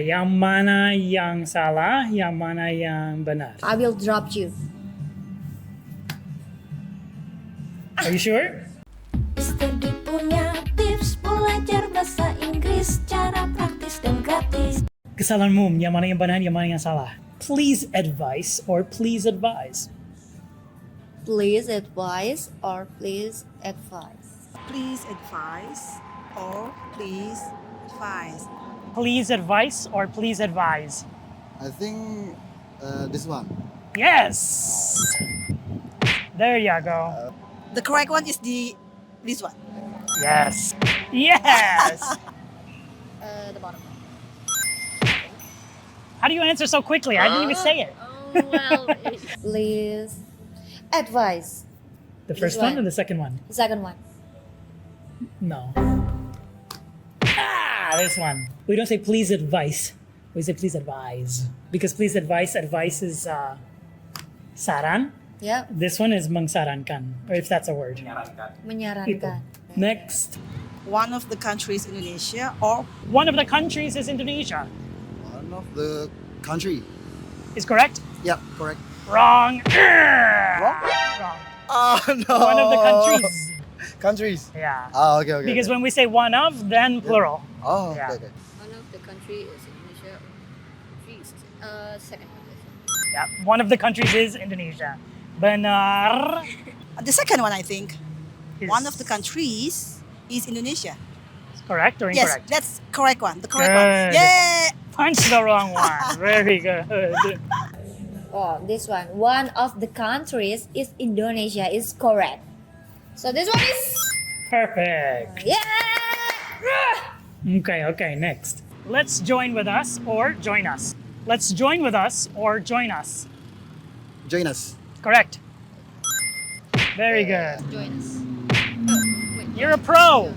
Yang mana yang salah, yang mana yang benar? I will drop you. Are you sure? Study punya tips belajar bahasa Inggris, cara praktis dan gratis. Kesalahanmu, yang mana yang benar, yang mana yang salah? Please advise or please advise. Please advise or please advise. Please advise or please advise. Please advise or please advise. I think this one. Yes! There you go. The correct one is this one. Yes. Yes! The bottom. How do you answer so quickly? I didn't even say it. Oh, well. Please advise. The first This one one. or the second one? The second one. No. This one. We don't say please advise. We say please advise. Because please advise is saran. Yeah. This one is mengsarankan, or if that's a word. Itu. Menyarankan. Next. One of the countries Indonesia or One of the countries is Indonesia. One of the country. Is correct? Yeah, correct. Wrong. Wrong? Wrong. Oh no. One of the countries. Countries. Yeah. Oh, okay. Because okay. when we say one of, then plural. Oh, Yeah. okay. One of the country is Indonesia. Second one. Yeah. One of the countries is Indonesia. Benar. the second one, I think. Is One of the countries is Indonesia. correct or Yes, incorrect? that's correct one. The correct Good. one. Yeah. Punch the wrong one. Very good. Oh, this one. One of the countries is Indonesia is correct. So this one is Perfect. yeah. Okay, next. Let's join with us or join us. Let's join with us or join us. Join us. Correct. Very good. Join us. You're a pro.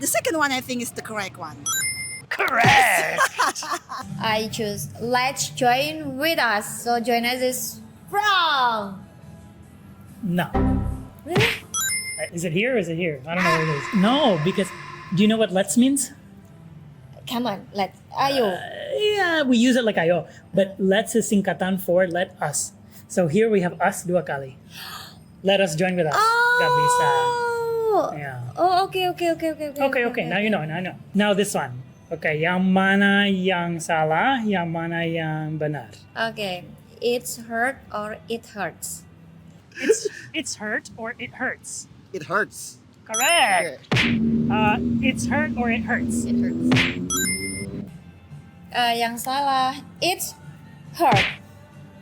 The second one, I think, is the correct one. Correct. I choose let's join with us. So join us is wrong. No. Really? Is it here or is it here? I don't know what it is. No, because do you know what let's means? Come on, let's. Ayo. Yeah, we use it like ayo. But let's is singkatan for let us. So here we have us dua kali. Let us join with us. Gak bisa. Oh. Yeah. Oh, okay. Okay. Now you know. Now this one. Okay, yang mana yang salah, yang mana yang benar? Okay. It's hurt or it hurts. It's hurt or it hurts. It hurts. Correct. It's hurt or it hurts. It hurts. Yang salah, it's hurt.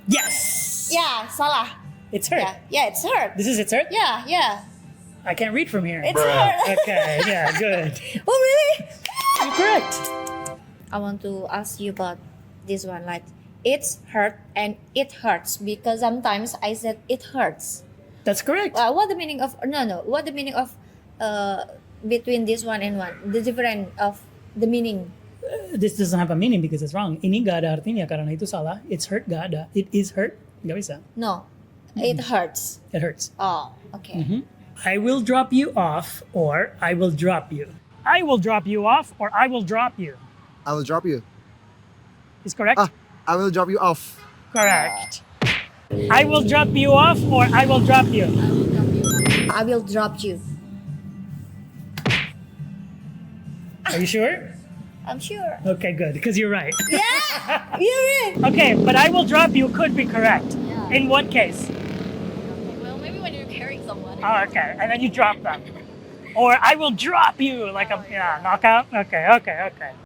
Yes. Yeah, salah. It's hurt. Yeah, it's hurt. This is it's hurt. Yeah. I can't read from here. It's hurt. Okay. Yeah. Good. Oh, really? You're correct. I want to ask you about this one. Like, it's hurt and it hurts because sometimes I said it hurts. That's correct. What the meaning of no? What the meaning of between this one and one? The difference of the meaning. This doesn't have a meaning because it's wrong. Ini gak ada artinya karena itu salah. It's hurt gak ada. It is hurt. Gak bisa. No, it hurts. It hurts. Oh, okay. I will drop you off or I will drop you. I will drop you off or I will drop you. I will drop you. Is correct? I will drop you off. Correct. I will drop you off or I will drop you. I will drop you. Are you sure? I'm sure. Okay, good, because you're right. Yeah, you're right. Okay, but I will drop you could be correct. Yeah. In what case? Well, maybe when you're carrying someone. Oh, okay, and then you drop them. Or I will drop you like a knockout. Okay.